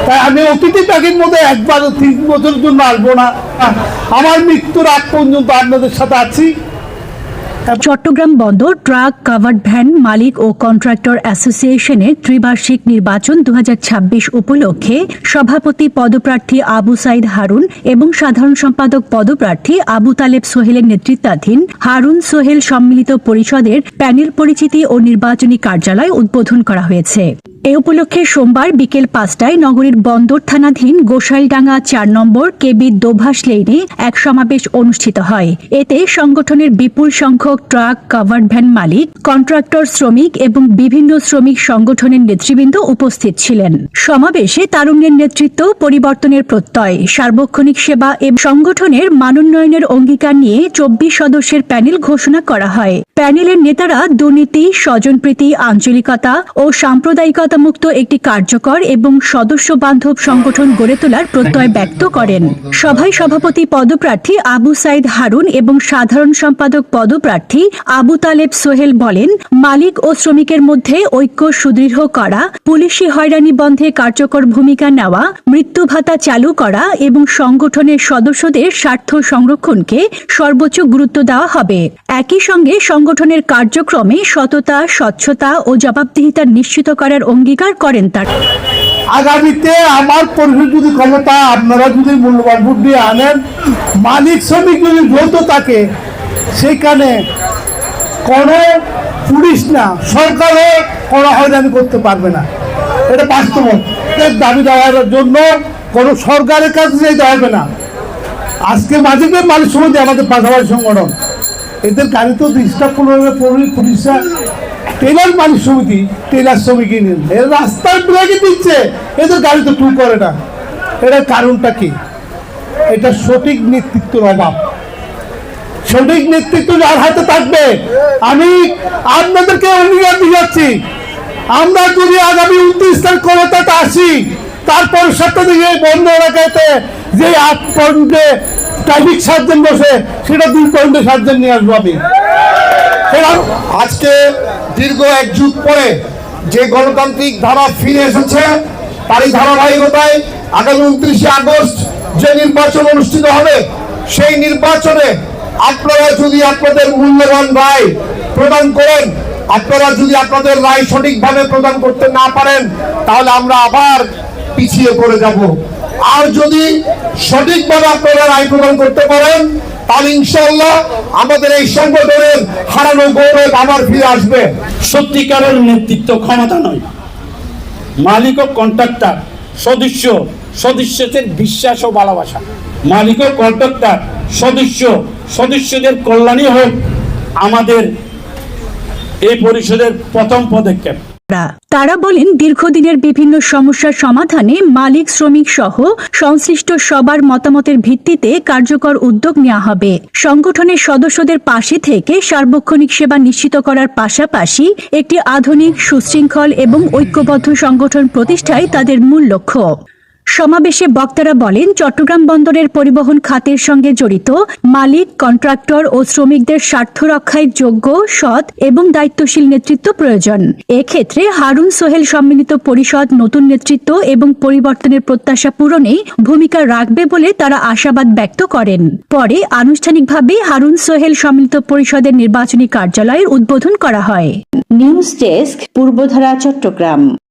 তাই আমি অতিথি পাখির মতো একবার 3 বছরের জন্য আসবো না। আমার মৃত্যুর আগ পর্যন্ত আপনাদের সাথে আছি। চট্টগ্রাম বন্দর ট্রাক কাভার্ড ভ্যান মালিক ও কন্ট্রাক্টর অ্যাসোসিয়েশনের ত্রিবার্ষিক নির্বাচন 2026 উপলক্ষে সভাপতি পদপ্রার্থী আবু সাইদ হারুন এবং সাধারণ সম্পাদক পদপ্রার্থী আবু তালেব সোহেলের নেতৃত্বাধীন হারুন সোহেল সম্মিলিত পরিষদের প্যানেল পরিচিতি ও নির্বাচনী কার্যালয় উদ্বোধন করা হয়েছে। এ উপলক্ষে সোমবার বিকেল 5টায় নগরীর বন্দর থানাধীন গোসাইলডাঙ্গা 4 নম্বর কেবি দোভাষ লেইনে এক সমাবেশ অনুষ্ঠিত হয়। এতে সংগঠনের বিপুল সংখ্যক ট্রাক কাভার্ড ভ্যান মালিক, কন্ট্রাক্টর, শ্রমিক এবং বিভিন্ন শ্রমিক সংগঠনের নেতৃবৃন্দ উপস্থিত ছিলেন। সমাবেশে তারুণ্যের নেতৃত্ব, পরিবর্তনের প্রত্যয়, সার্বক্ষণিক সেবা এবং সংগঠনের মানোন্নয়নের অঙ্গীকার নিয়ে 24 সদস্যের প্যানেল ঘোষণা করা হয়। প্যানেলের নেতারা দুর্নীতি, স্বজনপ্রীতি, আঞ্চলিকতা ও সাম্প্রদায়িকতা মুক্ত একটি কার্যকর এবং সদস্য বান্ধব সংগঠন গড়ে তোলার প্রত্যয় ব্যক্ত করেন। সভায় সভাপতি পদপ্রার্থী আবু সাইদ হারুন এবং সাধারণ সম্পাদক পদপ্রার্থী আবু তালেব সোহেল বলেন, মালিক ও শ্রমিকের মধ্যে ঐক্য সুদৃঢ় করা, পুলিশি হয়রানি বন্ধে কার্যকর ভূমিকা নেওয়া, মৃত্যু ভাতা চালু করা এবং সংগঠনের সদস্যদের স্বার্থ সংরক্ষণকে সর্বোচ্চ গুরুত্ব দেওয়া হবে। একই সঙ্গে সংগঠনের কার্যক্রমে সততা, স্বচ্ছতা ও জবাবদিহিতা নিশ্চিত করার অঙ্গীকার করেন তারা। আগামীতে আমার পরিষদ যদি ক্ষমতা আপনারা যদি মূল্যবান ভোট দিয়ে আনেন, মালিক শ্রমিক যদি যৌথ থাকে, সেখানে কোনো পুলিশ না, সরকারও কোনো হয়রানি করতে পারবে না। এটা বাস্তবতা। দাবি দেওয়ার জন্য কোনো সরকারের কাছে যেতে হবে না। আজকে মাঝে মালিক সমিতি আমাদের পাশাপাশি সংগঠন, এদের গাড়ি তো ডিস্টার্ব করবে পুলিশরা। টেলার মালিক সমিতি, টেলার শ্রমিক ইউনিয়ন এর রাস্তায় ব্রেকে দিচ্ছে, এদের গাড়ি তো টু করে না। এটার কারণটা কি? এটা সঠিক নেতৃত্বের অভাব। সঠিক নেতৃত্ব যার হাতে থাকবে, আমি আপনাদেরকে অঙ্গীকার দিয়ে যাচ্ছি, আমরা যদি আগামী 29 তারিখ ক্ষমতাতে আসি, তারপর সপ্তাহ দিকে বন্ধ এলাকাতে যে 8 পয়েন্টে ট্রাফিক সার্জেন্ট বসে, সেটা 2 পয়েন্টে সার্জেন্ট নিয়ে আসবো আমি। আজকে দীর্ঘ 1 যুগ পরে যে গণতান্ত্রিক ধারা ফিরে এসেছে, তারই ধারাবাহিকতায় আগামী 29শে আগস্ট যে নির্বাচন অনুষ্ঠিত হবে, সেই নির্বাচনে আপনারা যদি আপনাদের মূল্যবান রায় প্রদান করেন, আপনারা যদি আপনাদের রায় সঠিকভাবে প্রদান করতে না পারেন, তাহলে আমরা আবার পিছিয়ে পড়ে যাব। আর যদি সঠিকভাবে আপনারা রায় প্রদান করতে পারেন, তাহলে ইনশাআল্লাহ আমাদের এই সংগঠনের হারানো গৌরব আবার ফিরে আসবে। সত্যিকারের নেতৃত্ব ক্ষমতা নয়, মালিক ও কন্ট্রাক্টর, সদস্যদের বিশ্বাস ও ভালোবাসা। মালিক ও কন্ট্রাক্টর, সদস্যদের কল্যাণই হোক আমাদের এই পরিষদের প্রথম পদক্ষেপ। তারা বলেন, দীর্ঘদিনের বিভিন্ন সমস্যার সমাধানে মালিক, শ্রমিক সহ সংশ্লিষ্ট সবার মতামতের ভিত্তিতে কার্যকর উদ্যোগ নেওয়া হবে। সংগঠনের সদস্যদের পাশে থেকে সার্বক্ষণিক সেবা নিশ্চিত করার পাশাপাশি একটি আধুনিক, সুশৃঙ্খল এবং ঐক্যবদ্ধ সংগঠন প্রতিষ্ঠাই তাদের মূল লক্ষ্য। সমাবেশে বক্তারা বলেন, চট্টগ্রাম বন্দরের পরিবহন খাতের সঙ্গে জড়িত মালিক, কন্ট্রাক্টর ও শ্রমিকদের স্বার্থ রক্ষায় যোগ্য, সৎ এবং দায়িত্বশীল নেতৃত্ব প্রয়োজন। এক্ষেত্রে হারুন সোহেল সম্মিলিত পরিষদ নতুন নেতৃত্ব এবং পরিবর্তনের প্রত্যাশা পূরণে ভূমিকা রাখবে বলে তারা আশাবাদ ব্যক্ত করেন। পরে আনুষ্ঠানিকভাবে হারুন সোহেল সম্মিলিত পরিষদের নির্বাচনী কার্যালয়ের উদ্বোধন করা হয়। News desk, Purbadhara, Chittagong.